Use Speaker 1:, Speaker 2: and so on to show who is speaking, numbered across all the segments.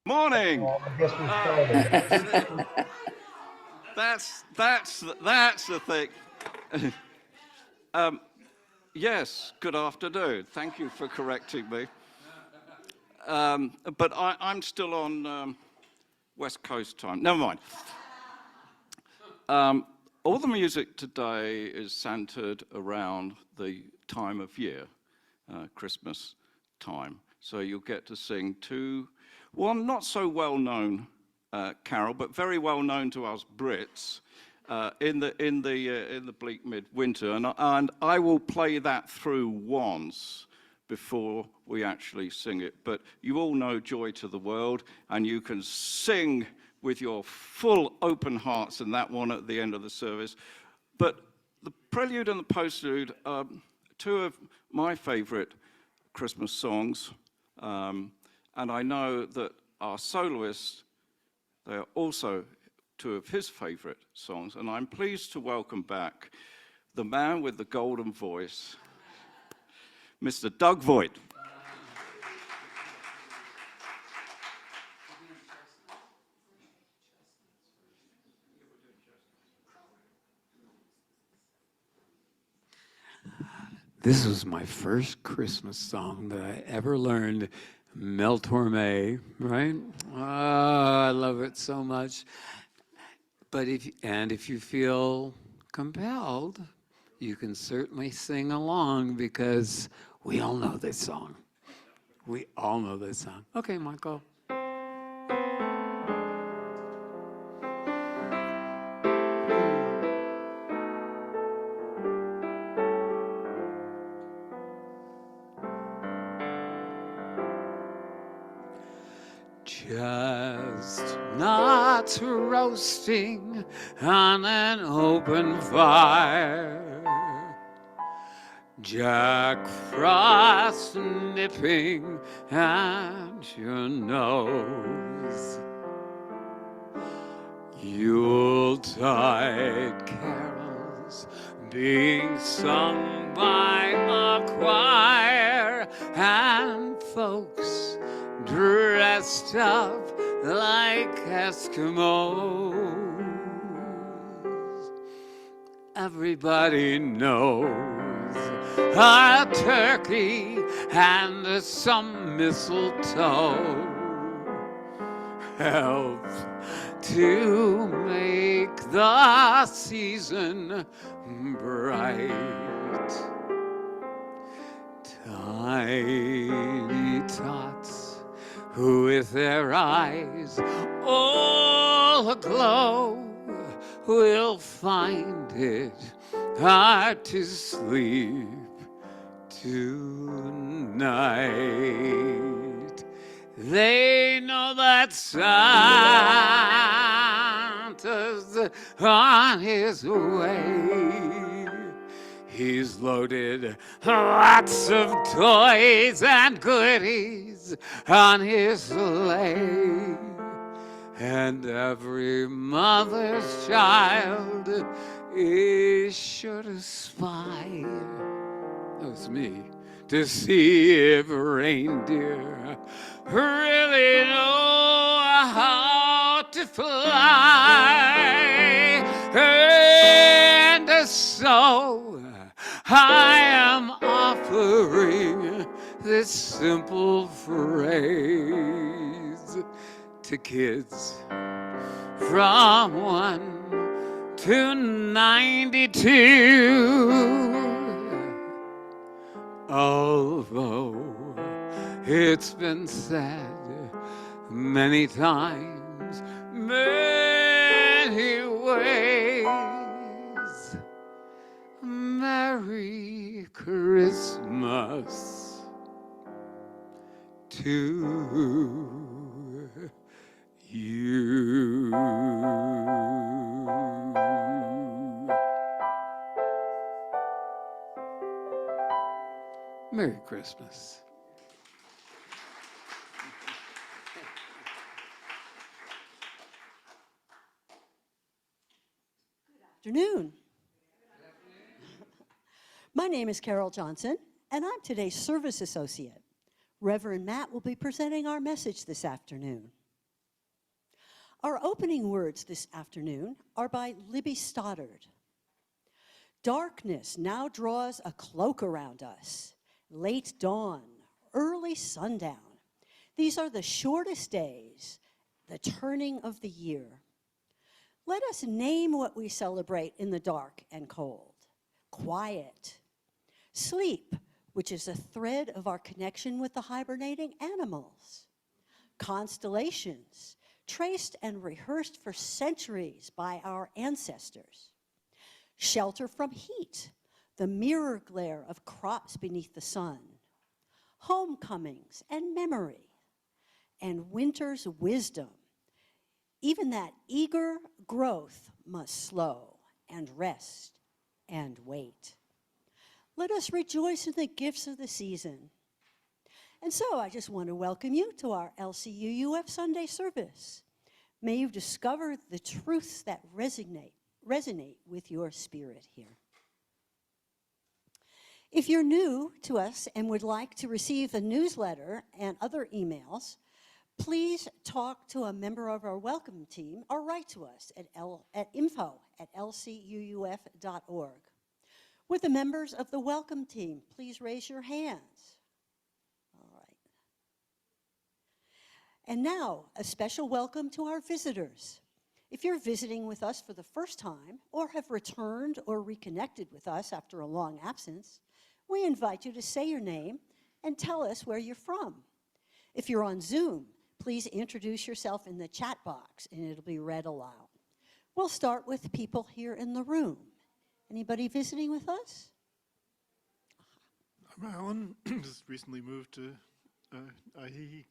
Speaker 1: Morning.
Speaker 2: Well, I guess we started.
Speaker 1: That's the thing. Yes, good afternoon. Thank you for correcting me. But I'm still on West Coast time. Never mind. All the music today is centered around the time of year, Christmas time. So you'll get to sing one not so well-known carol, but very well known to us Brits in the bleak midwinter, and I will play that through once before we actually sing it. But you all know "Joy to the World," and you can sing with your full open hearts in that one at the end of the service. But the prelude and the postlude are two of my favorite Christmas songs, and I know that our soloists, they are also two of his favorite songs, and I'm pleased to welcome back the man with the golden voice, Mr. Doug Voigt.
Speaker 3: This was my first Christmas song that I ever learned, Mel Torme, right? Oh, I love it so much. But if you feel compelled, you can certainly sing along because we all know this song. We all know this song. Okay, Michael. Chestnuts roasting on an open fire, Jack Frost nipping at your nose, Yuletide carols being sung by a choir, and folks dressed up like Eskimos. Everybody knows a turkey and some mistletoe help to make the season bright. Tiny tots who with their eyes all aglow will find it hard to sleep tonight. They know that Santa's on his way. He's loaded lots of toys and goodies on his sleigh, and every mother's child is sure to spy, that's me, to see if reindeer really know how to fly. And so I am offering this simple phrase to kids from 1 to 92. Although it's been said many times, many ways, Merry Christmas to you. Merry Christmas.
Speaker 4: Good afternoon. My name is Carol Johnson, and I'm today's service associate. Reverend Matt will be presenting our message this afternoon. Our opening words this afternoon are by Libby Stoddard. Darkness now draws a cloak around us. Late dawn, early sundown. These are the shortest days, the turning of the year. Let us name what we celebrate in the dark and cold. Quiet. Sleep, which is a thread of our connection with the hibernating animals. Constellations, traced and rehearsed for centuries by our ancestors. Shelter from heat, the mirror glare of crops beneath the sun. Homecomings and memory, and winter's wisdom. Even that eager growth must slow and rest and wait. Let us rejoice in the gifts of the season. And so I just want to welcome you to our LCUUF Sunday service. May you discover the truths that resonate with your spirit here. If you're new to us and would like to receive a newsletter and other emails, please talk to a member of our welcome team or write to us at info@lcuuf.org. Would the members of the welcome team please raise your hands? All right. And now, a special welcome to our visitors. If you're visiting with us for the first time or have returned or reconnected with us after a long absence, we invite you to say your name and tell us where you're from. If you're on Zoom, please introduce yourself in the chat box and it'll be read aloud. We'll start with people here in the room. Anybody visiting with us?
Speaker 5: I'm Alan. Just recently moved to Ahihik.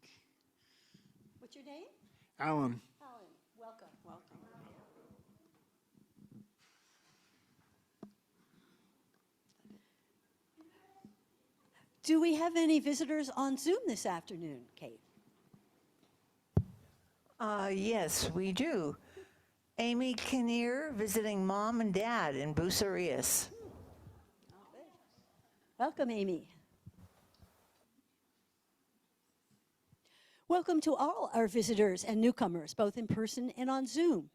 Speaker 4: What's your name?
Speaker 5: Alan.
Speaker 4: Alan, welcome. Do we have any visitors on Zoom this afternoon, Kate?
Speaker 6: Yes, we do. Amy Kinnear visiting mom and dad in Bucerius.
Speaker 4: Welcome, Amy. Welcome to all our visitors and newcomers, both in person and on Zoom.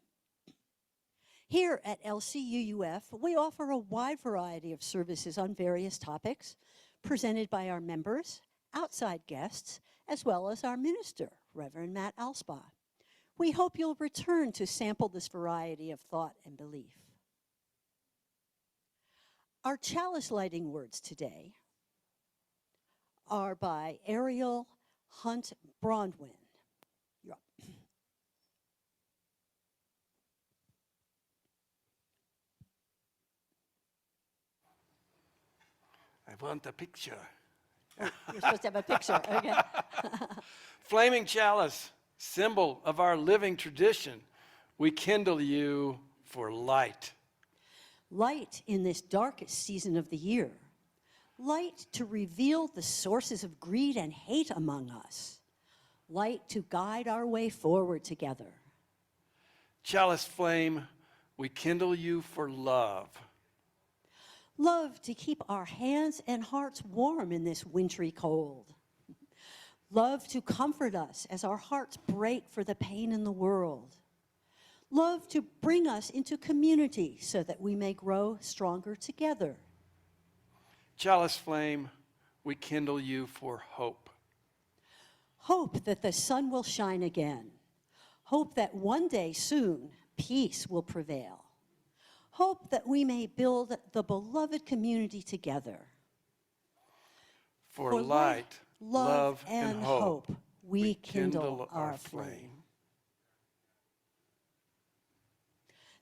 Speaker 4: Here at LCUUF, we offer a wide variety of services on various topics presented by our members, outside guests, as well as our minister, Reverend Matt Alspaugh. We hope you'll return to sample this variety of thought and belief. Our chalice lighting words today are by Ariel Hunt Brondwin. You're up.
Speaker 7: I want a picture.
Speaker 4: You're supposed to have a picture, okay?
Speaker 7: Flaming chalice, symbol of our living tradition. We kindle you for light.
Speaker 4: Light in this darkest season of the year. Light to reveal the sources of greed and hate among us. Light to guide our way forward together.
Speaker 7: Chalice flame, we kindle you for love.
Speaker 4: Love to keep our hands and hearts warm in this wintry cold. Love to comfort us as our hearts break for the pain in the world. Love to bring us into community so that we may grow stronger together.
Speaker 7: Chalice flame, we kindle you for hope.
Speaker 4: Hope that the sun will shine again. Hope that one day soon peace will prevail. Hope that we may build the beloved community together.
Speaker 7: For light, love, and hope,
Speaker 4: we kindle our flame.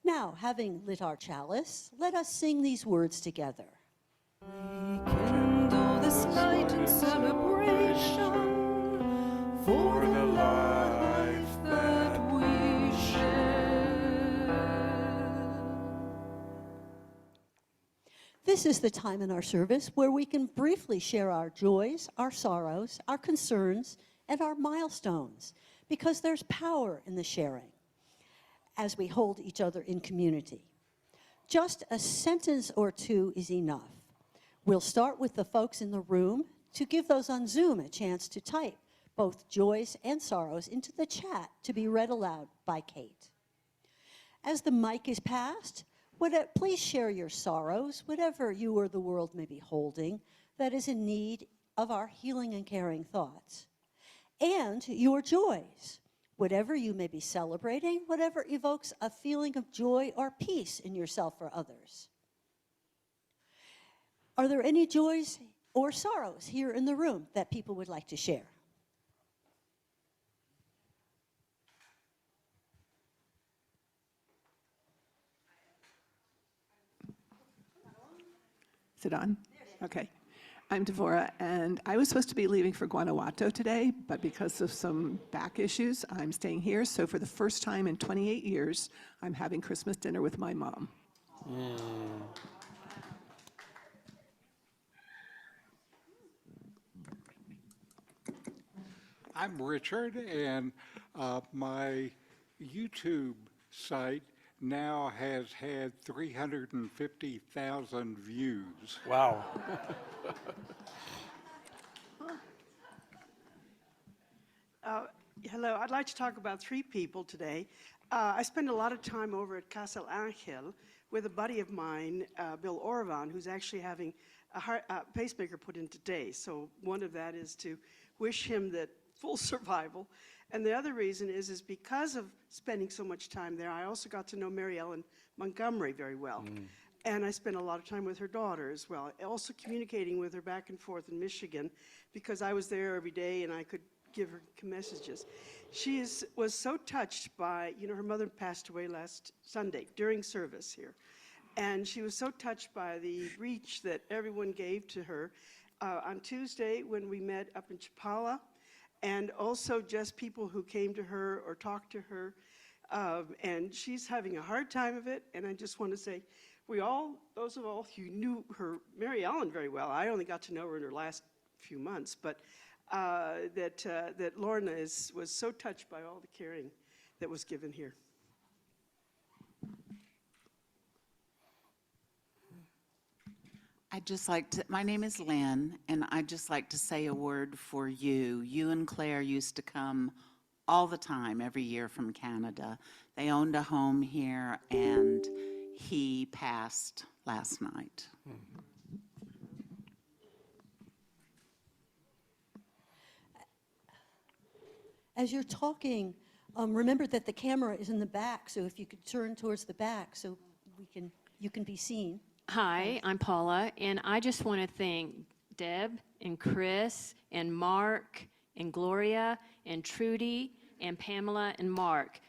Speaker 4: Now, having lit our chalice, let us sing these words together.
Speaker 8: We kindle this night in celebration for the life that we share.
Speaker 4: This is the time in our service where we can briefly share our joys, our sorrows, our concerns, and our milestones, because there's power in the sharing as we hold each other in community. Just a sentence or two is enough. We'll start with the folks in the room to give those on Zoom a chance to type, both joys and sorrows into the chat to be read aloud by Kate. As the mic is passed, please share your sorrows, whatever you or the world may be holding that is in need of our healing and caring thoughts. And your joys, whatever you may be celebrating, whatever evokes a feeling of joy or peace in yourself or others. Are there any joys or sorrows here in the room that people would like to share?
Speaker 9: Is it on? Okay. I'm Devora, and I was supposed to be leaving for Guanajuato today, but because of some back issues, I'm staying here. So for the first time in 28 years, I'm having Christmas dinner with my mom.
Speaker 10: I'm Richard, and my YouTube site now has had 350,000 views.
Speaker 7: Wow.
Speaker 11: Hello, I'd like to talk about three people today. I spend a lot of time over at Casa Angel with a buddy of mine, Bill Oravan, who's actually having a pacemaker put in today. So one of that is to wish him that full survival. And the other reason is because of spending so much time there, I also got to know Mary Ellen Montgomery very well. And I spent a lot of time with her daughter as well, also communicating with her back and forth in Michigan, because I was there every day and I could give her messages. She was so touched by, her mother passed away last Sunday during service here. And she was so touched by the reach that everyone gave to her on Tuesday when we met up in Chapala, and also just people who came to her or talked to her. And she's having a hard time of it. And I just want to say, those of all who knew her, Mary Ellen, very well, I only got to know her in her last few months, but that Lorna was so touched by all the caring that was given here.
Speaker 12: My name is Lynn, and I'd just like to say a word for you. You and Claire used to come all the time, every year from Canada. They owned a home here, and he passed last night.
Speaker 4: As you're talking, remember that the camera is in the back, so if you could turn towards the back so you can be seen.
Speaker 13: Hi, I'm Paula, and I just want to thank Deb and Chris and Mark and Gloria and Trudy and Pamela and Mark.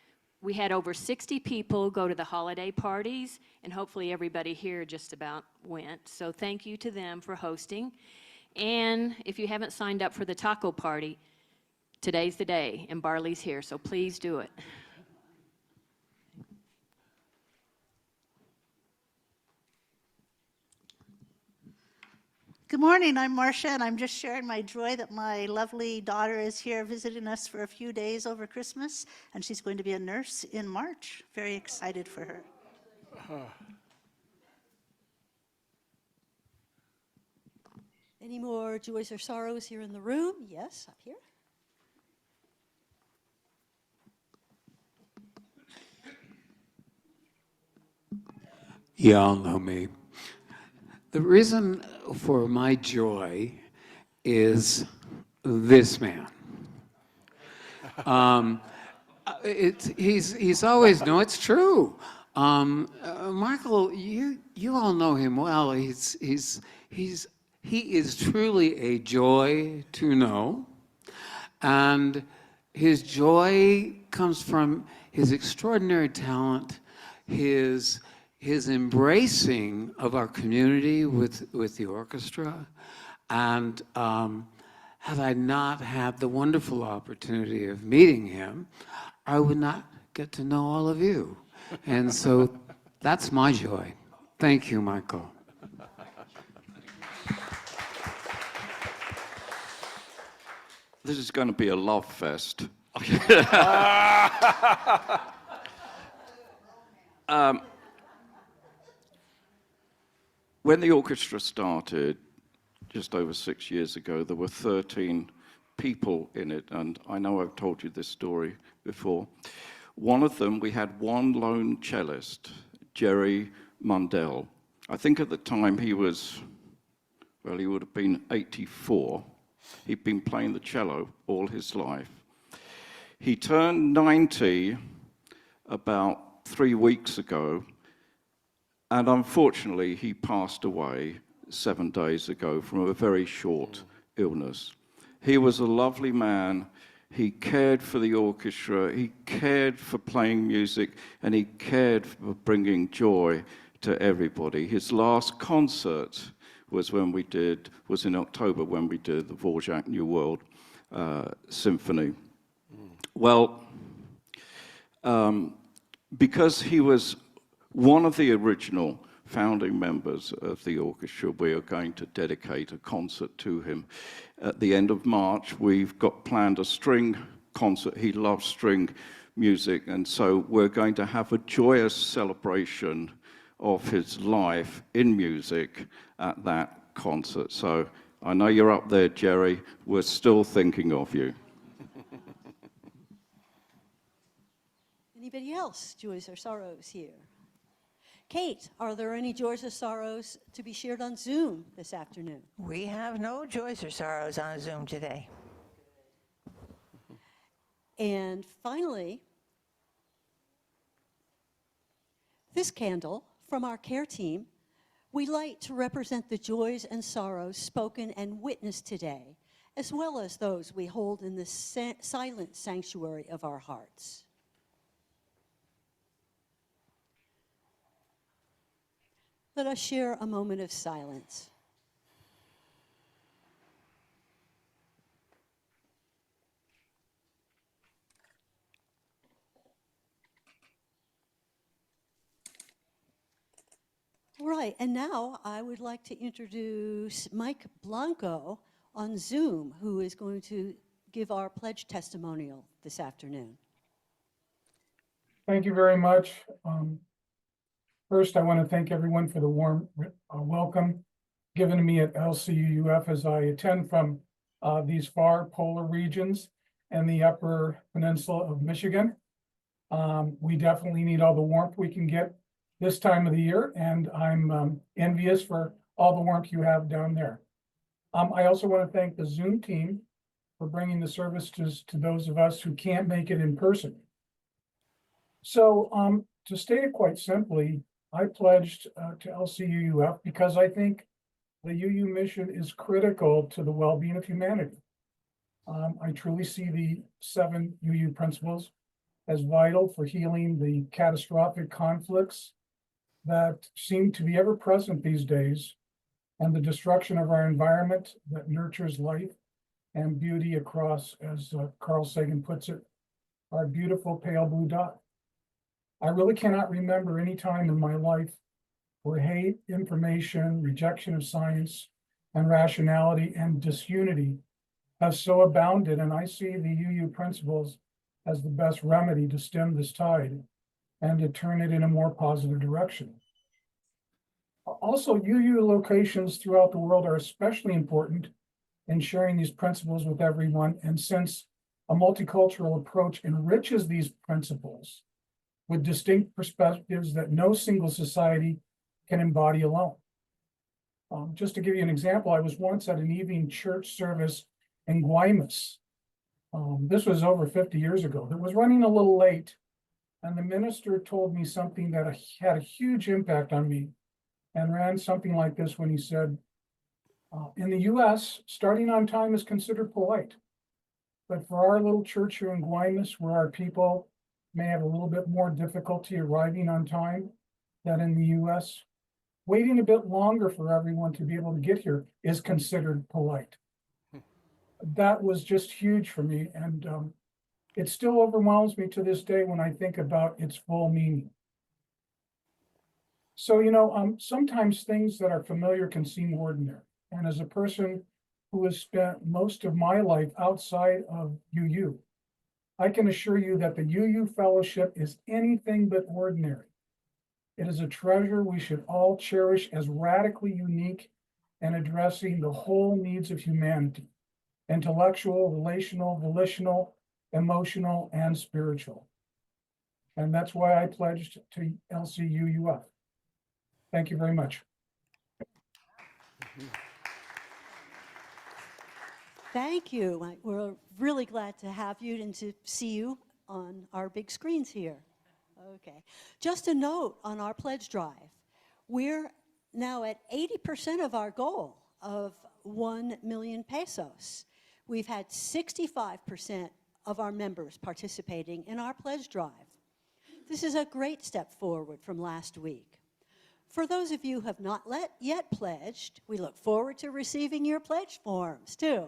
Speaker 13: We had over 60 people go to the holiday parties, and hopefully everybody here just about went. So thank you to them for hosting. And if you haven't signed up for the taco party, today's the day, and Barley's here, so please do it.
Speaker 14: Good morning, I'm Marcia, and I'm just sharing my joy that my lovely daughter is here visiting us for a few days over Christmas, and she's going to be a nurse in March. Very excited for her.
Speaker 4: Any more joys or sorrows here in the room? Yes, up here.
Speaker 3: Y'all know me. The reason for my joy is this man. He's always, no, it's true. Michael, you all know him well. He is truly a joy to know, and his joy comes from his extraordinary talent, his embracing of our community with the orchestra, and had I not had the wonderful opportunity of meeting him, I would not get to know all of you. And so that's my joy. Thank you, Michael.
Speaker 1: This is going to be a love fest. When the orchestra started, just over 6 years ago, there were 13 people in it, and I know I've told you this story before. One of them, we had one lone cellist, Jerry Mundell. I think at the time he was, well, he would have been 84. He'd been playing the cello all his life. He turned 90 about 3 weeks ago, and unfortunately he passed away 7 days ago from a very short illness. He was a lovely man. He cared for the orchestra, he cared for playing music, and he cared for bringing joy to everybody. His last concert was in October when we did the Dvorak New World Symphony. Well, because he was one of the original founding members of the orchestra, we are going to dedicate a concert to him. At the end of March, we've got planned a string concert. He loves string music, and so we're going to have a joyous celebration of his life in music at that concert. So I know you're up there, Jerry. We're still thinking of you.
Speaker 4: Anybody else, joys or sorrows here? Kate, are there any joys or sorrows to be shared on Zoom this afternoon?
Speaker 6: We have no joys or sorrows on Zoom today.
Speaker 4: And finally, this candle from our care team, we light to represent the joys and sorrows spoken and witnessed today, as well as those we hold in the silent sanctuary of our hearts. Let us share a moment of silence. All right, and now I would like to introduce Mike Blanco on Zoom, who is going to give our pledge testimonial this afternoon.
Speaker 2: Thank you very much. First, I want to thank everyone for the warm welcome given to me at LCUUF as I attend from these far polar regions and the upper peninsula of Michigan. We definitely need all the warmth we can get this time of the year, and I'm envious for all the warmth you have down there. I also want to thank the Zoom team for bringing the services to those of us who can't make it in person. So to state it quite simply, I pledged to LCUUF because I think the UU mission is critical to the well-being of humanity. I truly see the 7 UU principles as vital for healing the catastrophic conflicts that seem to be ever present these days, and the destruction of our environment that nurtures life and beauty across, as Carl Sagan puts it, our beautiful pale blue dot. I really cannot remember any time in my life where hate, information, rejection of science, and rationality and disunity have so abounded, and I see the UU principles as the best remedy to stem this tide and to turn it in a more positive direction. Also, UU locations throughout the world are especially important in sharing these principles with everyone, and since a multicultural approach enriches these principles with distinct perspectives that no single society can embody alone. Just to give you an example, I was once at an evening church service in Guaymas. This was over 50 years ago. It was running a little late, and the minister told me something that had a huge impact on me, and ran something like this when he said, in the US, starting on time is considered polite. But for our little church here in Guaymas, where our people may have a little bit more difficulty arriving on time than in the US, waiting a bit longer for everyone to be able to get here is considered polite. That was just huge for me, and it still overwhelms me to this day when I think about its full meaning. So, sometimes things that are familiar can seem ordinary. And as a person who has spent most of my life outside of UU, I can assure you that the UU Fellowship is anything but ordinary. It is a treasure we should all cherish as radically unique and addressing the whole needs of humanity. intellectual, relational, volitional, emotional, and spiritual. And that's why I pledged to LCUUF. Thank you very much.
Speaker 4: Thank you. We're really glad to have you and to see you on our big screens here. Okay. Just a note on our pledge drive. We're now at 80% of our goal of 1 million pesos. We've had 65% of our members participating in our pledge drive. This is a great step forward from last week. For those of you who have not yet pledged, we look forward to receiving your pledge forms too.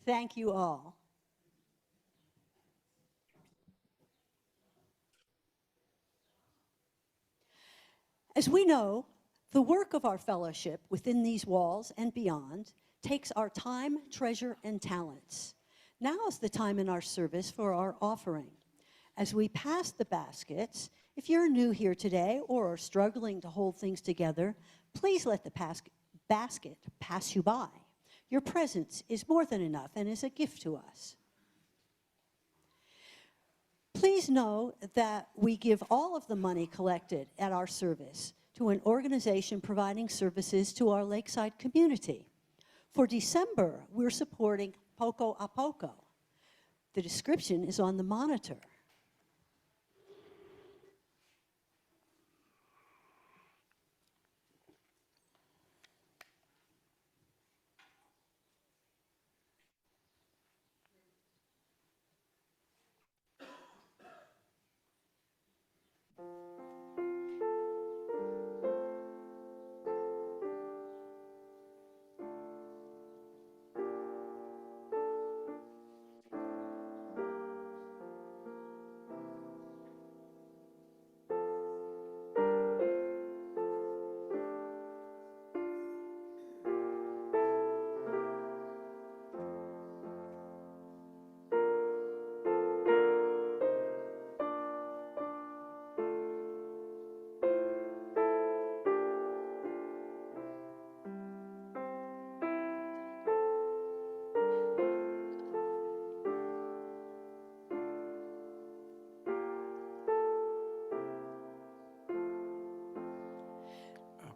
Speaker 4: Thank you all. As we know, the work of our fellowship within these walls and beyond takes our time, treasure, and talents. Now is the time in our service for our offering. As we pass the baskets, if you're new here today or are struggling to hold things together, please let the basket pass you by. Your presence is more than enough and is a gift to us. Please know that we give all of the money collected at our service to an organization providing services to our lakeside community. For December, we're supporting Poco a Poco. The description is on the monitor.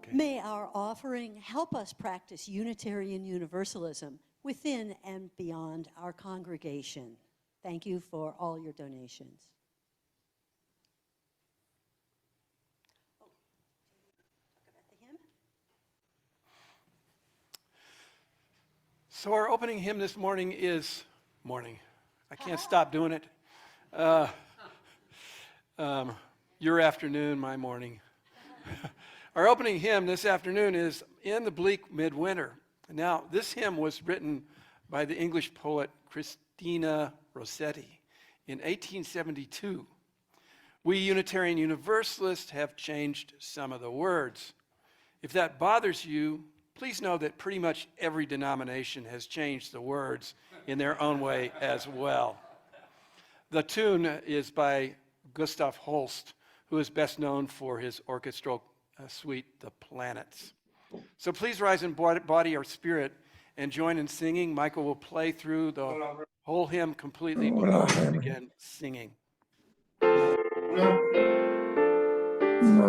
Speaker 4: May our offering help us practice Unitarian Universalism within and beyond our congregation. Thank you for all your donations.
Speaker 7: So our opening hymn this morning is morning. I can't stop doing it. Your afternoon, my morning. Our opening hymn this afternoon is In the Bleak Midwinter. Now, this hymn was written by the English poet Christina Rossetti in 1872. We Unitarian Universalists have changed some of the words. If that bothers you, please know that pretty much every denomination has changed the words in their own way as well. The tune is by Gustav Holst, who is best known for his orchestral suite, The Planets. So please rise in body or spirit and join in singing. Michael will play through the whole hymn completely before we begin singing.
Speaker 15: No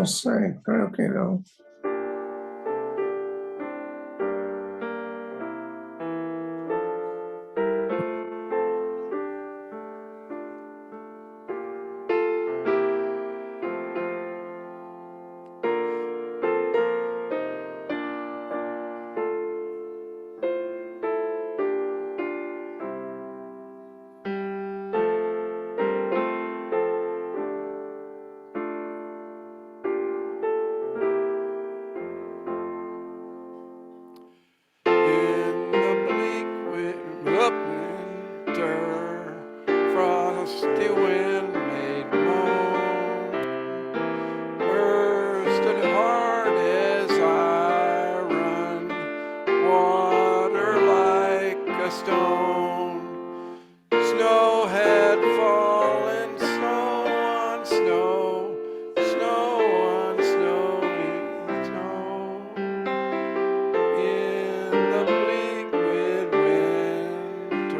Speaker 15: sé, creo que no.
Speaker 7: In the bleak midwinter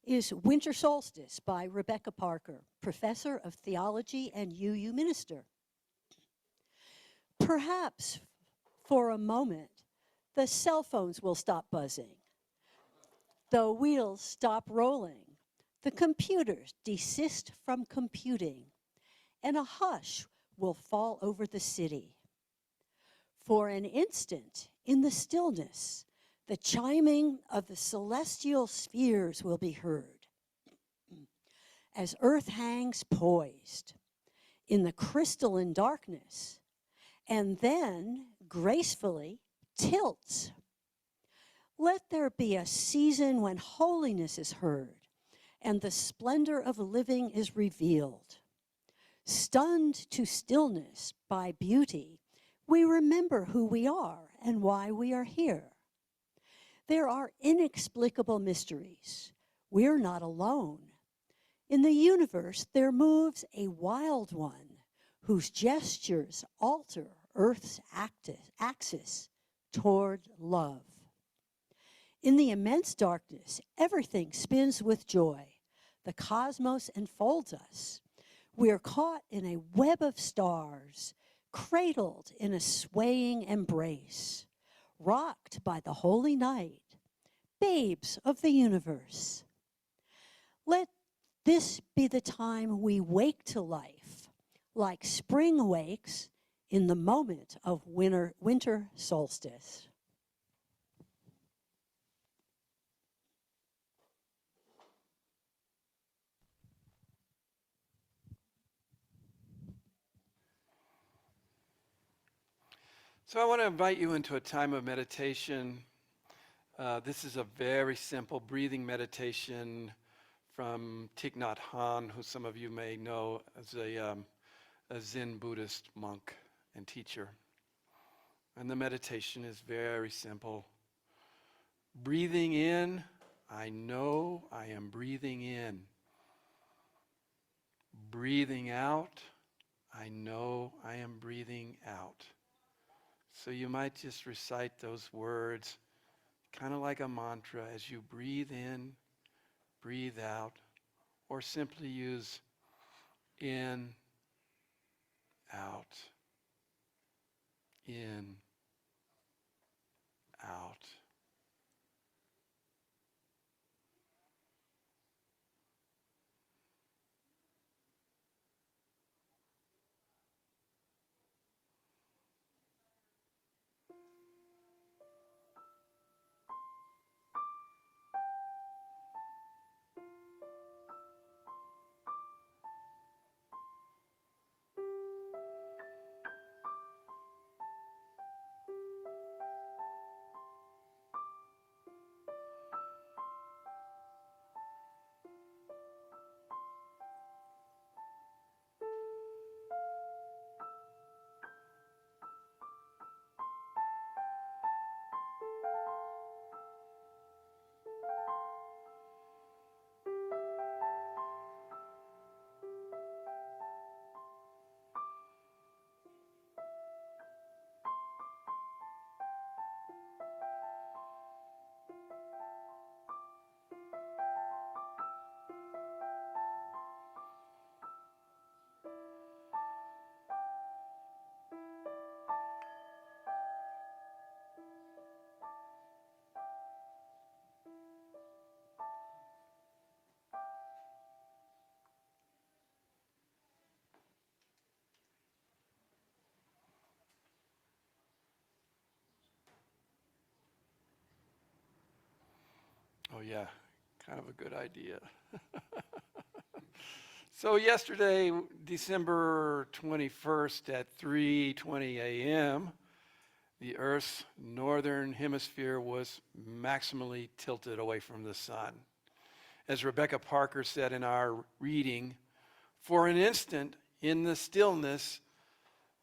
Speaker 4: is Winter Solstice by Rebecca Parker, professor of theology and UU minister. Perhaps for a moment, the cell phones will stop buzzing, the wheels stop rolling, the computers desist from computing, and a hush will fall over the city. For an instant, in the stillness, the chiming of the celestial spheres will be heard as Earth hangs poised in the crystalline darkness and then gracefully tilts. Let there be a season when holiness is heard and the splendor of living is revealed. Stunned to stillness by beauty, we remember who we are and why we are here. There are inexplicable mysteries. We're not alone. In the universe, there moves a wild one whose gestures alter Earth's axis toward love. In the immense darkness, everything spins with joy. The cosmos enfolds us. We are caught in a web of stars, cradled in a swaying embrace, rocked by the holy night, babes of the universe. Let this be the time we wake to life, like spring wakes in the moment of winter solstice.
Speaker 7: So I want to invite you into a time of meditation. This is a very simple breathing meditation from Thich Nhat Hanh, who some of you may know as a Zen Buddhist monk and teacher. And the meditation is very simple. Breathing in, I know I am breathing in. Breathing out, I know I am breathing out. So you might just recite those words kind of like a mantra as you breathe in, breathe out, or simply use in, out, in, out. Oh yeah, kind of a good idea. So yesterday, December 21st at 3:20 a.m., the Earth's northern hemisphere was maximally tilted away from the sun. As Rebecca Parker said in our reading, for an instant in the stillness,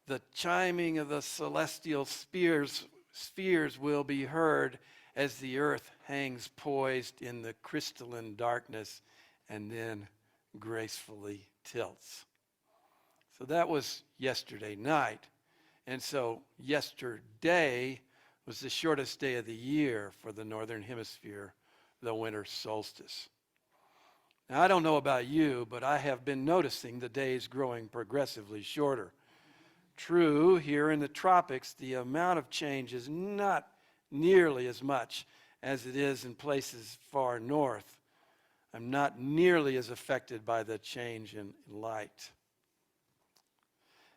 Speaker 7: the chiming of the celestial spheres will be heard as the Earth hangs poised in the crystalline darkness and then gracefully tilts. So that was yesterday night. And so yesterday was the shortest day of the year for the northern hemisphere, the winter solstice. Now, I don't know about you, but I have been noticing the days growing progressively shorter. True, here in the tropics, the amount of change is not nearly as much as it is in places far north. I'm not nearly as affected by the change in light.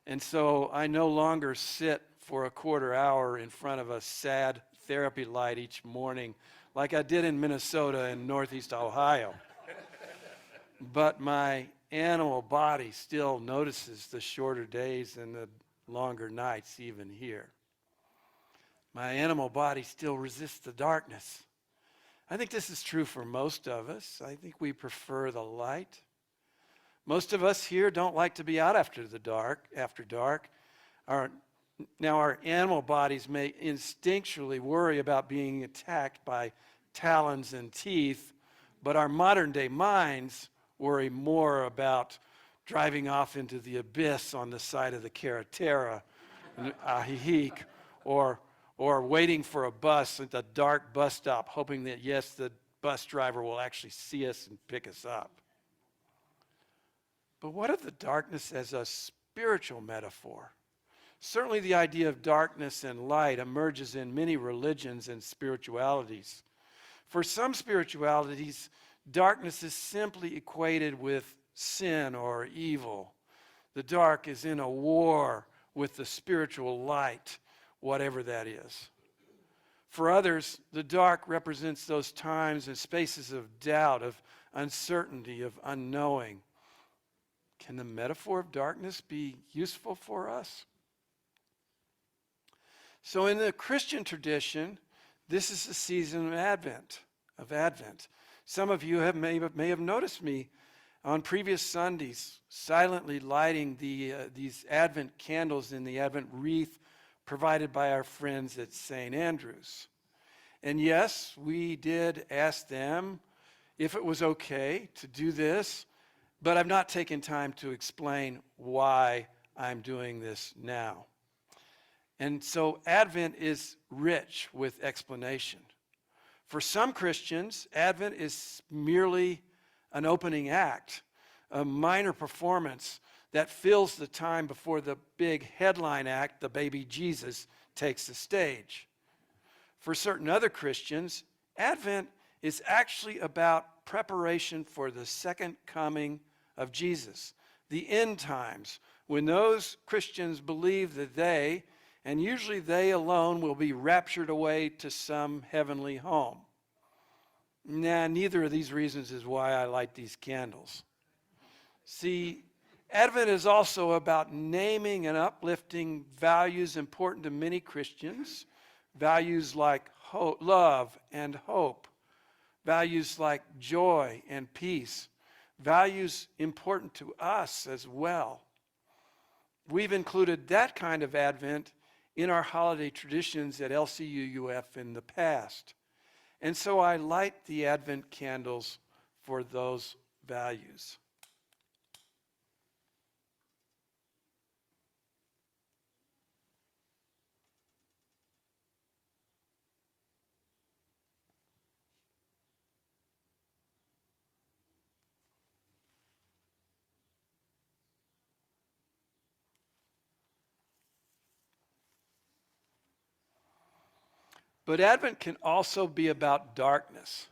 Speaker 7: And so I no longer sit for a quarter hour in front of a sad therapy light each morning like I did in Minnesota and Northeast Ohio. But my animal body still notices the shorter days and the longer nights even here. My animal body still resists the darkness. I think this is true for most of us. I think we prefer the light. Most of us here don't like to be out after dark. Now our animal bodies may instinctually worry about being attacked by talons and teeth, but our modern day minds worry more about driving off into the abyss on the side of the carretera, Ahihik, or waiting for a bus at the dark bus stop, hoping that, yes, the bus driver will actually see us and pick us up. But what of the darkness as a spiritual metaphor? Certainly the idea of darkness and light emerges in many religions and spiritualities. For some spiritualities, darkness is simply equated with sin or evil. The dark is in a war with the spiritual light, whatever that is. For others, the dark represents those times and spaces of doubt, of uncertainty, of unknowing. Can the metaphor of darkness be useful for us? So in the Christian tradition, this is the season of Advent. Some of you may have noticed me on previous Sundays silently lighting these Advent candles in the Advent wreath provided by our friends at St. Andrew's. And yes, we did ask them if it was okay to do this, but I've not taken time to explain why I'm doing this now. And so Advent is rich with explanation. For some Christians, Advent is merely an opening act, a minor performance that fills the time before the big headline act, the baby Jesus, takes the stage. For certain other Christians, Advent is actually about preparation for the second coming of Jesus, the end times, when those Christians believe that they, and usually they alone, will be raptured away to some heavenly home. Neither of these reasons is why I light these candles. See, Advent is also about naming and uplifting values important to many Christians, values like love and hope, values like joy and peace, values important to us as well. We've included that kind of Advent in our holiday traditions at LCUUF in the past. And so I light the Advent candles for those values. But Advent can also be about darkness.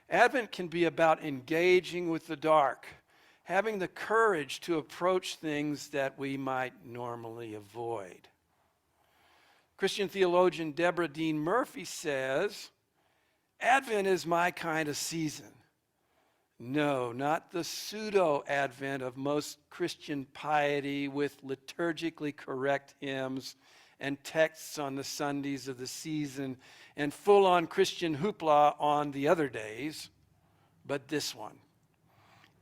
Speaker 7: Advent can be about engaging with the dark, having the courage to approach things that we might normally avoid. Christian theologian Deborah Dean Murphy says, Advent is my kind of season. No, not the pseudo-Advent of most Christian piety with liturgically correct hymns and texts on the Sundays of the season and full-on Christian hoopla on the other days, but this one.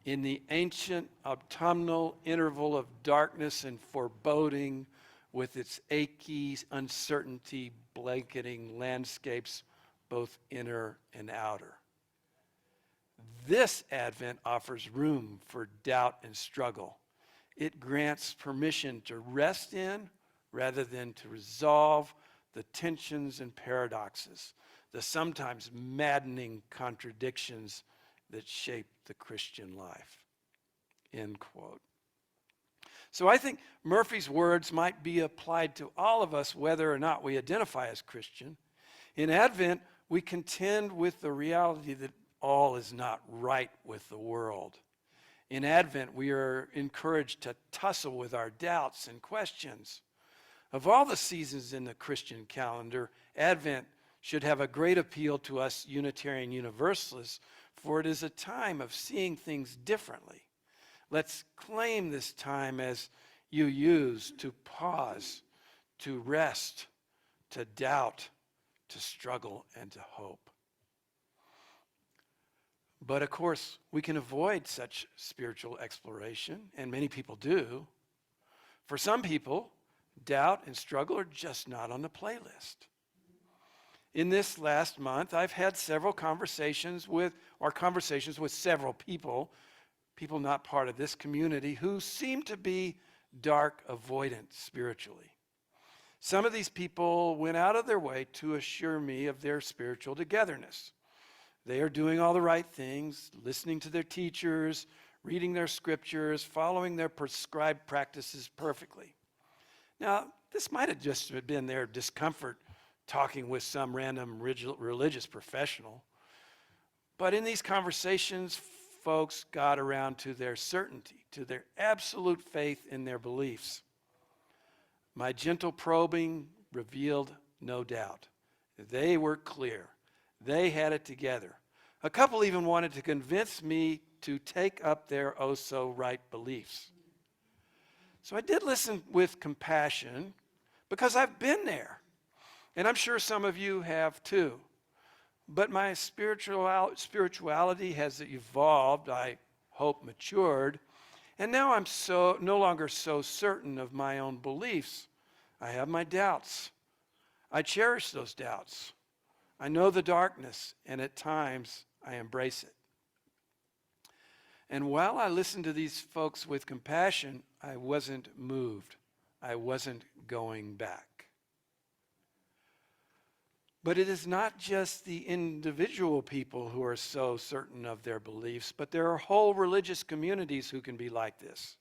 Speaker 7: In the ancient autumnal interval of darkness and foreboding, with its achy uncertainty blanketing landscapes both inner and outer. This Advent offers room for doubt and struggle. It grants permission to rest in rather than to resolve the tensions and paradoxes, the sometimes maddening contradictions that shaped the Christian life. End quote. So I think Murphy's words might be applied to all of us, whether or not we identify as Christian. In Advent, we contend with the reality that all is not right with the world. In Advent, we are encouraged to tussle with our doubts and questions. Of all the seasons in the Christian calendar, Advent should have a great appeal to us Unitarian Universalists, for it is a time of seeing things differently. Let's claim this time as you use to pause, to rest, to doubt, to struggle, and to hope. But of course, we can avoid such spiritual exploration, and many people do. For some people, doubt and struggle are just not on the playlist. In this last month, I've had several conversations with several people not part of this community, who seem to be dark avoidant spiritually. Some of these people went out of their way to assure me of their spiritual togetherness. They are doing all the right things, listening to their teachers, reading their scriptures, following their prescribed practices perfectly. Now, this might have just been their discomfort talking with some random religious professional. But in these conversations, folks got around to their certainty, to their absolute faith in their beliefs. My gentle probing revealed no doubt. They were clear. They had it together. A couple even wanted to convince me to take up their oh-so-right beliefs. So I did listen with compassion because I've been there. And I'm sure some of you have too. But my spirituality has evolved, I hope matured, and now I'm no longer so certain of my own beliefs. I have my doubts. I cherish those doubts. I know the darkness, and at times I embrace it. And while I listened to these folks with compassion, I wasn't moved. I wasn't going back. But it is not just the individual people who are so certain of their beliefs, but there are whole religious communities who can be like this.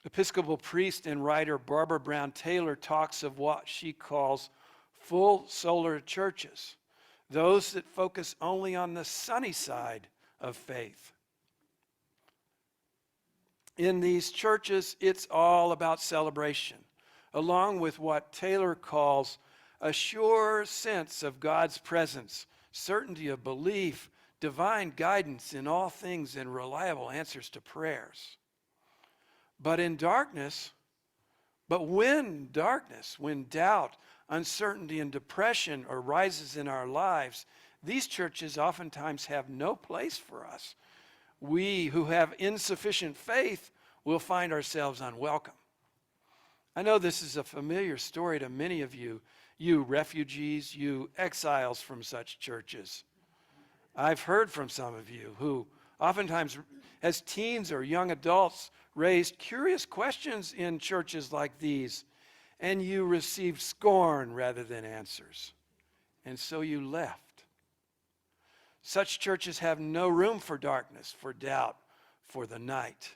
Speaker 7: Episcopal priest and writer Barbara Brown Taylor talks of what she calls full solar churches, those that focus only on the sunny side of faith. In these churches, it's all about celebration, along with what Taylor calls a sure sense of God's presence, certainty of belief, divine guidance in all things, and reliable answers to prayers. But when doubt, uncertainty, and depression arises in our lives, these churches oftentimes have no place for us. We who have insufficient faith will find ourselves unwelcome. I know this is a familiar story to many of you, you refugees, you exiles from such churches. I've heard from some of you who oftentimes as teens or young adults raised curious questions in churches like these, and you received scorn rather than answers. And so you left. Such churches have no room for darkness, for doubt, for the night.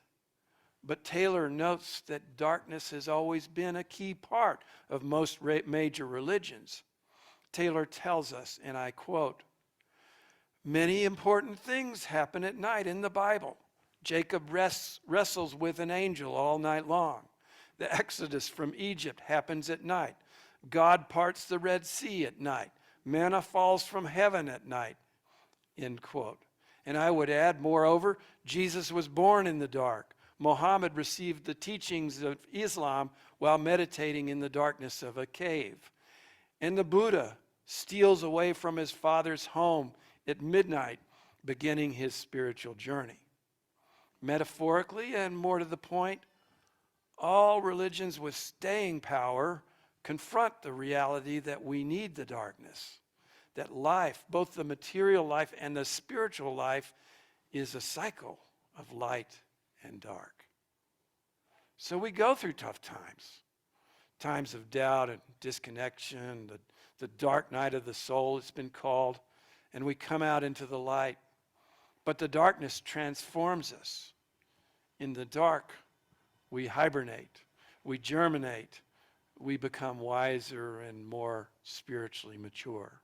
Speaker 7: But Taylor notes that darkness has always been a key part of most major religions. Taylor tells us, and I quote, "Many important things happen at night in the Bible. Jacob wrestles with an angel all night long. The Exodus from Egypt happens at night. God parts the Red Sea at night. Manna falls from heaven at night." End quote. And I would add, moreover, Jesus was born in the dark. Muhammad received the teachings of Islam while meditating in the darkness of a cave. And the Buddha steals away from his father's home at midnight, beginning his spiritual journey. Metaphorically, and more to the point, all religions with staying power confront the reality that we need the darkness, that life, both the material life and the spiritual life, is a cycle of light and dark. So we go through tough times. times of doubt and disconnection, the dark night of the soul, it's been called, and we come out into the light. But the darkness transforms us. In the dark, we hibernate, we germinate, we become wiser and more spiritually mature.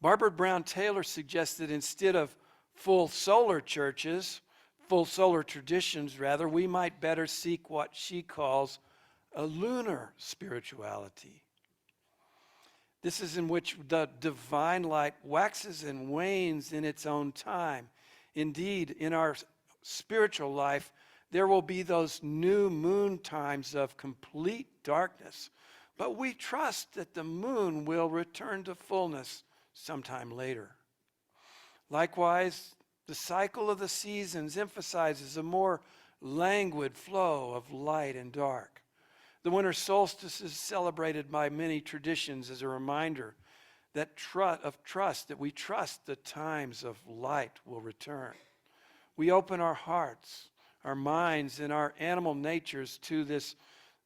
Speaker 7: Barbara Brown Taylor suggests that instead of full solar churches, full solar traditions rather, we might better seek what she calls a lunar spirituality. This is in which the divine light waxes and wanes in its own time. Indeed, in our spiritual life, there will be those new moon times of complete darkness, but we trust that the moon will return to fullness sometime later. Likewise, the cycle of the seasons emphasizes a more languid flow of light and dark. The winter solstice is celebrated by many traditions as a reminder that that we trust the times of light will return. We open our hearts, our minds, and our animal natures to this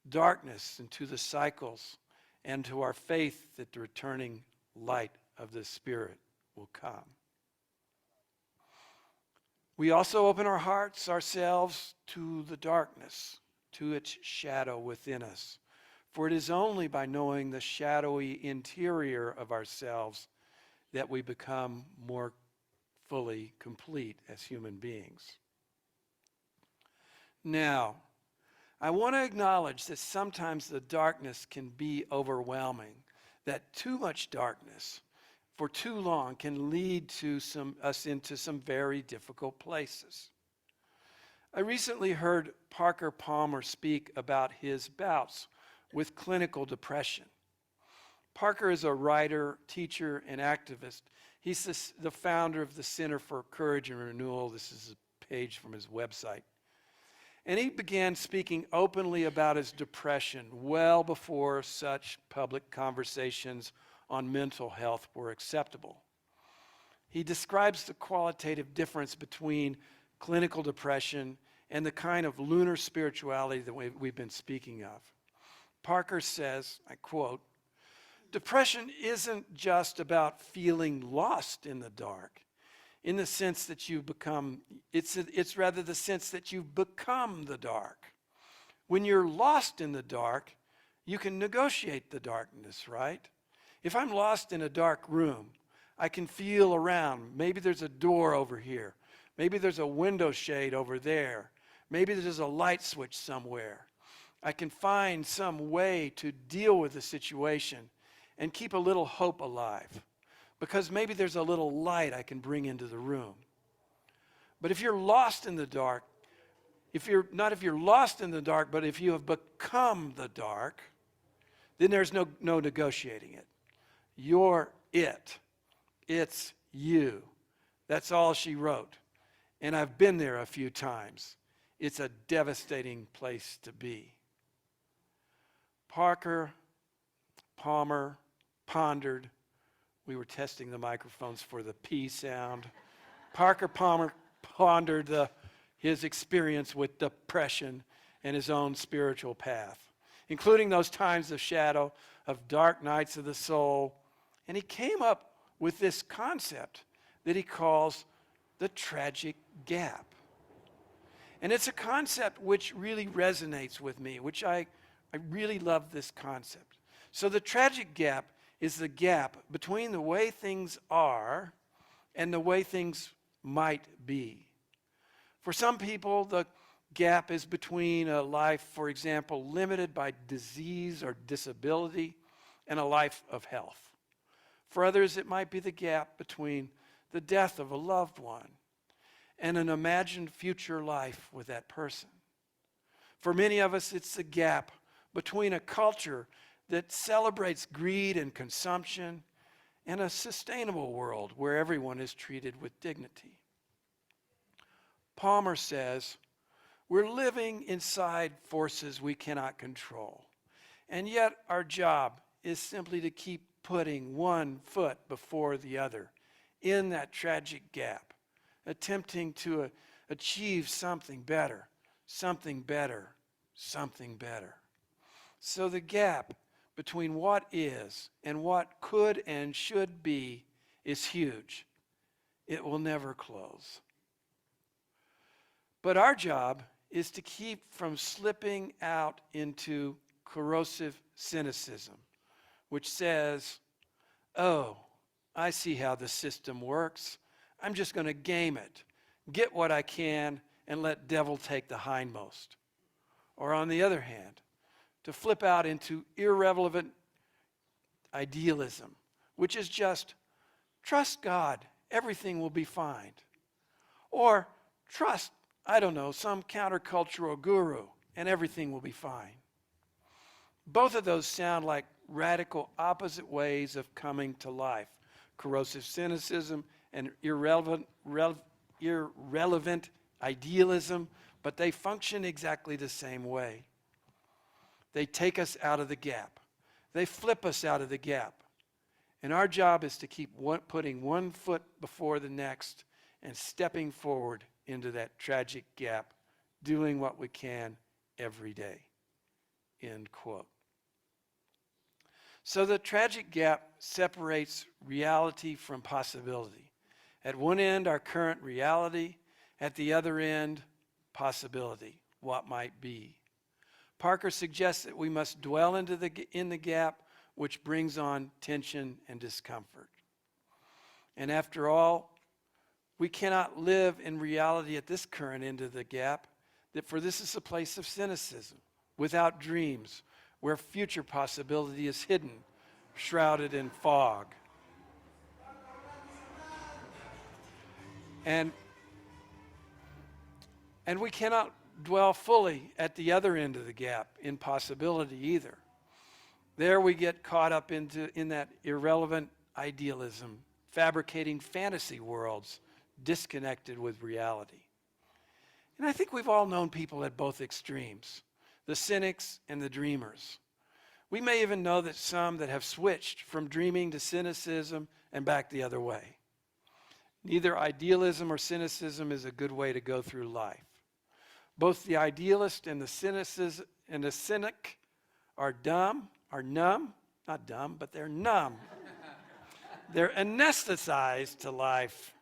Speaker 7: darkness and to the cycles and to our faith that the returning light of the Spirit will come. We also open our hearts, ourselves, to the darkness, to its shadow within us. For it is only by knowing the shadowy interior of ourselves that we become more fully complete as human beings. Now, I want to acknowledge that sometimes the darkness can be overwhelming, that too much darkness for too long can lead to us into some very difficult places. I recently heard Parker Palmer speak about his bouts with clinical depression. Parker is a writer, teacher, and activist. He's the founder of the Center for Courage and Renewal. This is a page from his website. And he began speaking openly about his depression well before such public conversations on mental health were acceptable. He describes the qualitative difference between clinical depression and the kind of lunar spirituality that we've been speaking of. Parker says, I quote, "Depression isn't just about feeling lost in the dark, in the sense that you become, it's rather the sense that you've become the dark. When you're lost in the dark, you can negotiate the darkness, right? If I'm lost in a dark room, I can feel around. Maybe there's a door over here. Maybe there's a window shade over there. Maybe there's a light switch somewhere. I can find some way to deal with the situation and keep a little hope alive, because maybe there's a little light I can bring into the room. But if you're lost in the dark, if you're lost in the dark, but if you have become the dark, then there's no negotiating it. You're it. It's you." That's all she wrote. And I've been there a few times. It's a devastating place to be. Parker Palmer pondered. We were testing the microphones for the P sound. Parker Palmer pondered his experience with depression and his own spiritual path, including those times of shadow, of dark nights of the soul. And he came up with this concept that he calls the tragic gap. And it's a concept which really resonates with me, which I really love this concept. So the tragic gap is the gap between the way things are and the way things might be. For some people, the gap is between a life, for example, limited by disease or disability and a life of health. For others, it might be the gap between the death of a loved one and an imagined future life with that person. For many of us, it's the gap between a culture that celebrates greed and consumption and a sustainable world where everyone is treated with dignity. Palmer says, "We're living inside forces we cannot control, and yet our job is simply to keep putting one foot before the other in that tragic gap, attempting to achieve something better, something better, something better." So the gap between what is and what could and should be is huge. It will never close. But our job is to keep from slipping out into corrosive cynicism, which says, oh, I see how the system works. I'm just going to game it, get what I can, and let devil take the hindmost. Or on the other hand, to flip out into irrelevant idealism, which is just trust God, everything will be fine. Or trust, I don't know, some countercultural guru, and everything will be fine. Both of those sound like radical opposite ways of coming to life. Corrosive cynicism and irrelevant idealism, but they function exactly the same way. They take us out of the gap. They flip us out of the gap. And our job is to keep putting one foot before the next and stepping forward into that tragic gap, doing what we can every day. End quote. So the tragic gap separates reality from possibility. At one end, our current reality. At the other end, possibility, what might be. Parker suggests that we must dwell in the gap, which brings on tension and discomfort. And after all, we cannot live in reality at this current end of the gap, for this is a place of cynicism, without dreams, where future possibility is hidden, shrouded in fog. And we cannot dwell fully at the other end of the gap in possibility either. There we get caught up in that irrelevant idealism, fabricating fantasy worlds disconnected with reality. And I think we've all known people at both extremes, the cynics and the dreamers. We may even know that some that have switched from dreaming to cynicism and back the other way. Neither idealism or cynicism is a good way to go through life. Both the idealist and the cynic are numb, not dumb, but they're numb. They're anesthetized to life,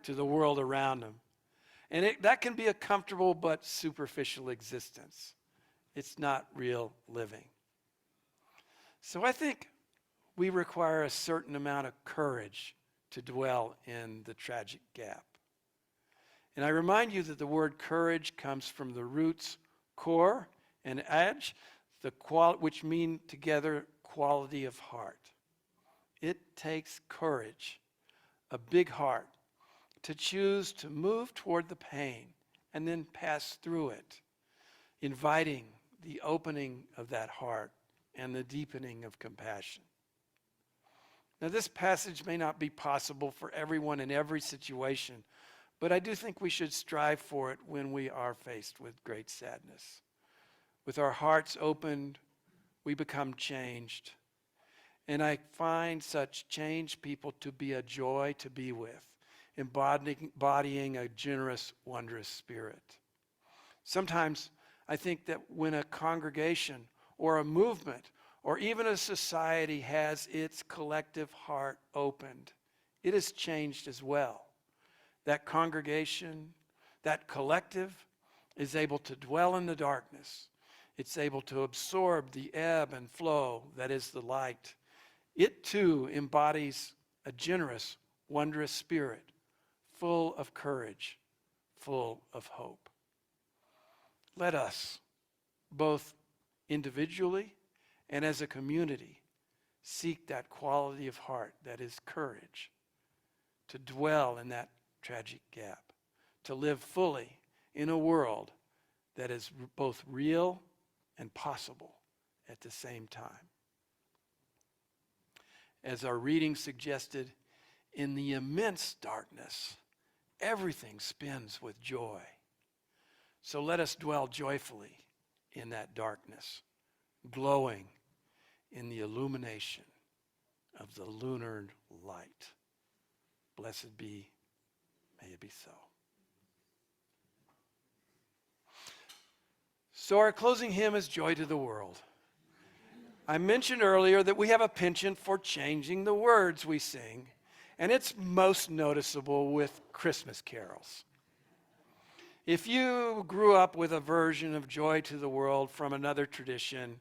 Speaker 7: to the world around them. And that can be a comfortable but superficial existence. It's not real living. So I think we require a certain amount of courage to dwell in the tragic gap. And I remind you that the word courage comes from the roots cor and edge, which mean together quality of heart. It takes courage, a big heart, to choose to move toward the pain and then pass through it, inviting the opening of that heart and the deepening of compassion. Now, this passage may not be possible for everyone in every situation, but I do think we should strive for it when we are faced with great sadness. With our hearts opened, we become changed. And I find such changed people to be a joy to be with, embodying a generous, wondrous spirit. Sometimes I think that when a congregation or a movement or even a society has its collective heart opened, it is changed as well. That congregation, that collective, is able to dwell in the darkness. It's able to absorb the ebb and flow that is the light. It too embodies a generous, wondrous spirit, full of courage, full of hope. Let us, both individually and as a community, seek that quality of heart that is courage, to dwell in that tragic gap, to live fully in a world that is both real and possible at the same time. As our reading suggested, in the immense darkness, everything spins with joy. So let us dwell joyfully in that darkness, glowing in the illumination of the lunar light. Blessed be, may it be so. So our closing hymn is Joy to the World. I mentioned earlier that we have a penchant for changing the words we sing, and it's most noticeable with Christmas carols. If you grew up with a version of Joy to the World from another tradition,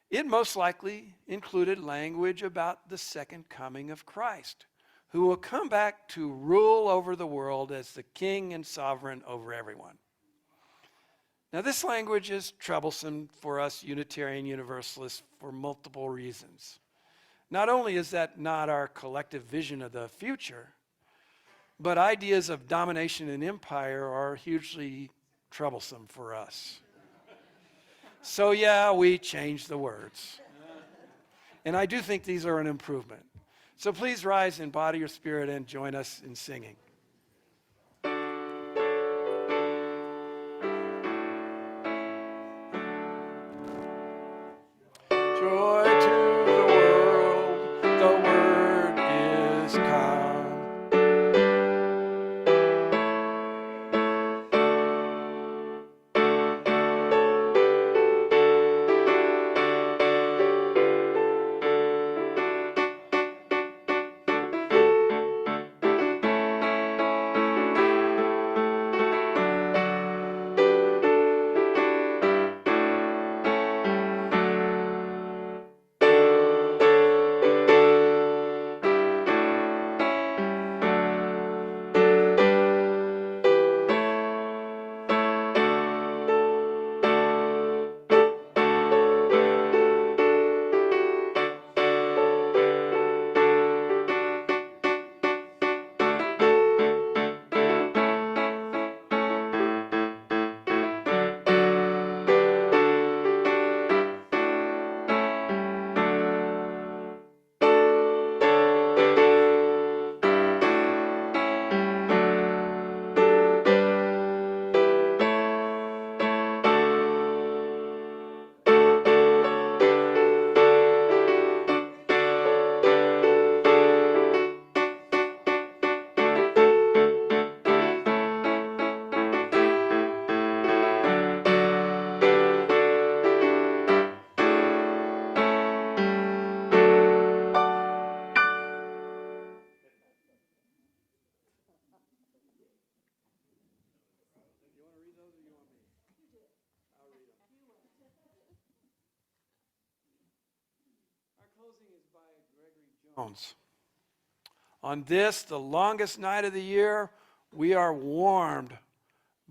Speaker 7: it most likely included language about the second coming of Christ, who will come back to rule over the world as the king and sovereign over everyone. Now, this language is troublesome for us Unitarian Universalists for multiple reasons. Not only is that not our collective vision of the future, but ideas of domination and empire are hugely troublesome for us. So yeah, we changed the words. And I do think these are an improvement. So please rise in body or spirit and join us in singing. Joy to the world, the word is come. On this, the longest night of the year, we are warmed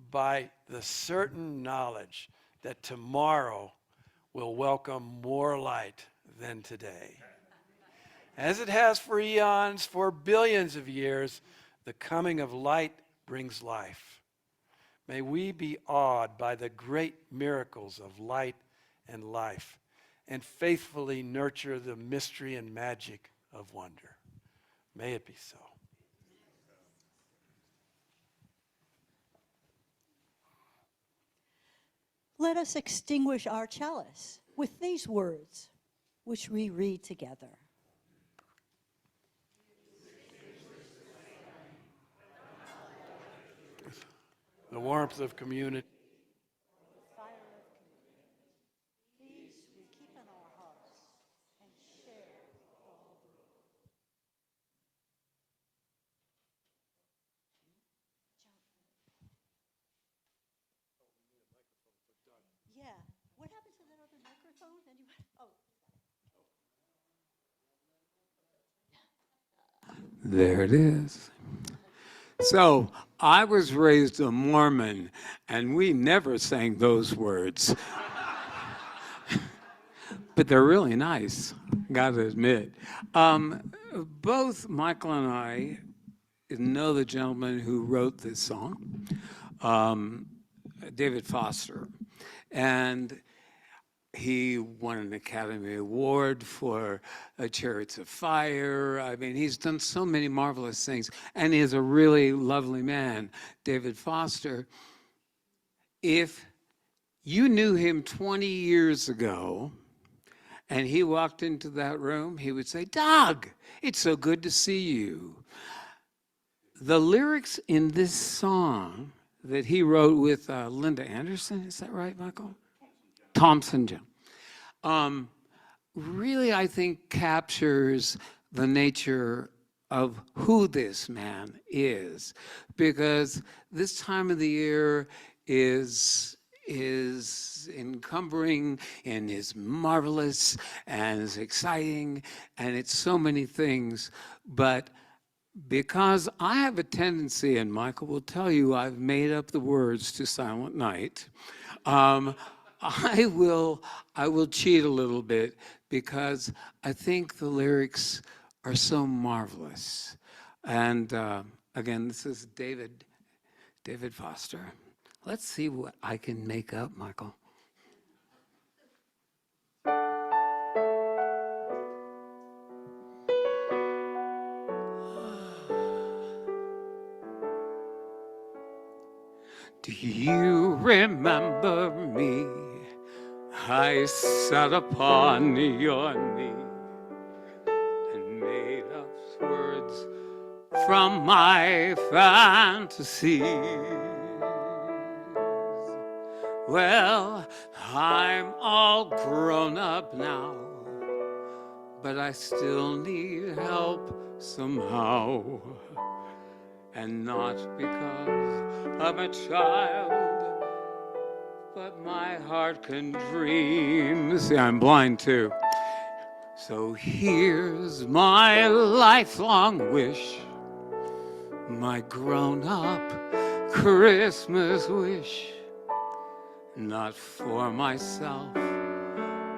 Speaker 7: by the certain knowledge that tomorrow will welcome more light than today. As it has for eons, for billions of years, the coming of light brings life. May we be awed by the great miracles of light and life, and faithfully nurture the mystery and magic of wonder. May it be so.
Speaker 4: Let us extinguish our chalice with these words, which we read together.
Speaker 7: The warmth of community.
Speaker 4: Yeah. What happened to that other microphone? Anyway? Oh.
Speaker 3: There it is. So I was raised a Mormon, and we never sang those words. But they're really nice, gotta admit. Both Michael and I know the gentleman who wrote this song, David Foster. And he won an Academy Award for Chariots of Fire. I mean, he's done so many marvelous things. And he is a really lovely man, David Foster. If you knew him 20 years ago, and he walked into that room, he would say, "Doug, it's so good to see you." The lyrics in this song that he wrote with Linda Anderson, is that right, Michael? Thompson Jim. really, I think, captures the nature of who this man is, because this time of the year is encumbering and is marvelous and is exciting, and it's so many things. But because I have a tendency, and Michael will tell you, I've made up the words to Silent Night, I will cheat a little bit because I think the lyrics are so marvelous. And again, this is David Foster. Let's see what I can make up, Michael. Do you remember me? I sat upon your knee and made up words from my fantasies. Well, I'm all grown up now, but I still need help somehow. And not because I'm a child, but my heart can dream. See, I'm blind too. So here's my lifelong wish, my grown-up Christmas wish. Not for myself,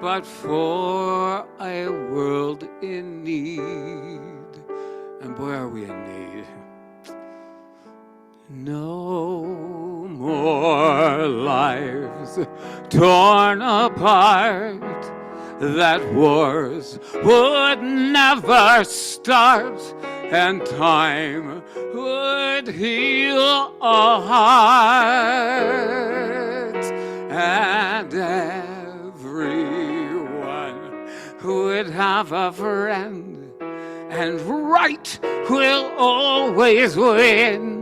Speaker 3: but for a world in need. And boy, are we in need. No more lives torn apart, that wars would never start, and time would heal a heart, and everyone would have a friend, and right will always win.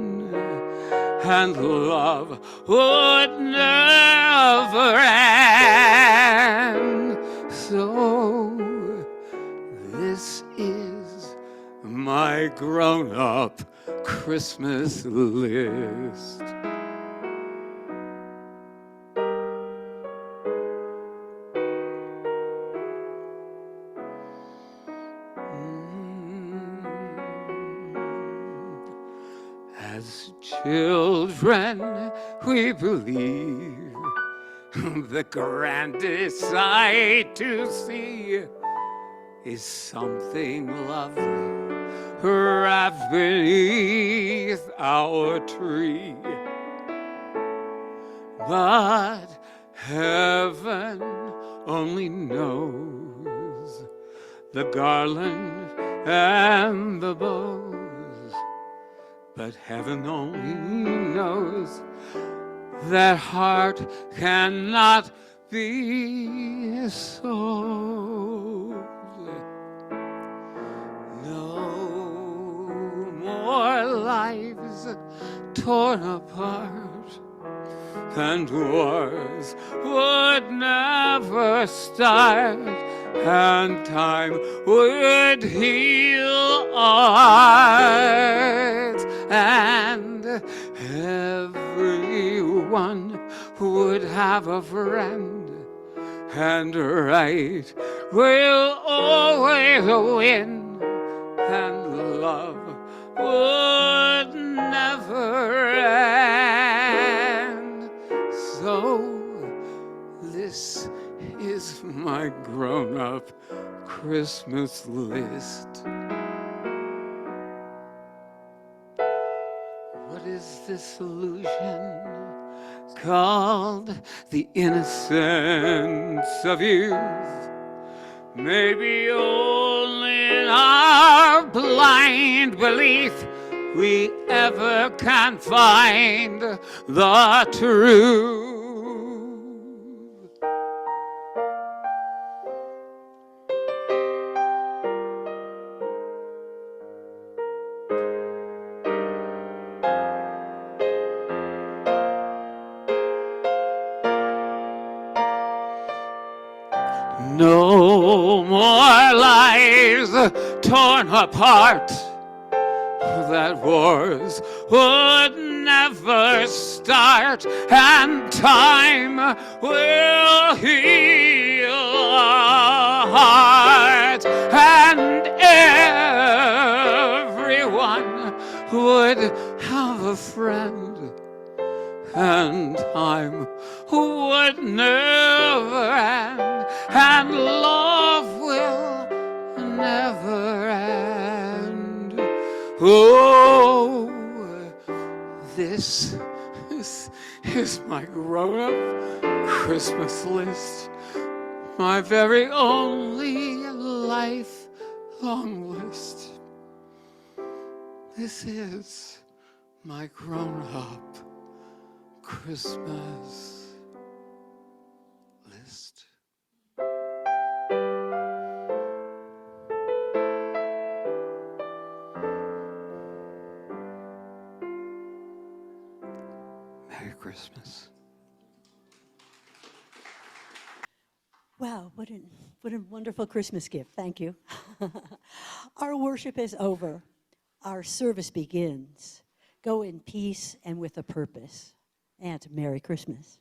Speaker 3: And love would never end. So this is my grown-up Christmas list. As children, we believe the grandest sight to see is something lovely wrapped beneath our tree. But heaven only knows the garland and the bows. But heaven only knows that heart cannot be sold. No more lives torn apart, and wars would never start, and time would heal our hearts, and everyone would have a friend, and right will always win, and love would never end. So this is my grown-up Christmas list. What is this illusion called the innocence of youth? Maybe only in our blind belief we ever can find the truth. No more lies torn apart, that wars would never start, and time will heal our heart, and everyone would have a friend, and time would never end, and love will never end. Oh, this is my grown-up Christmas list, my very only lifelong list. This is my grown-up Christmas list. Merry Christmas.
Speaker 4: Wow, what a wonderful Christmas gift. Thank you. Our worship is over. Our service begins. Go in peace and with a purpose. And Merry Christmas.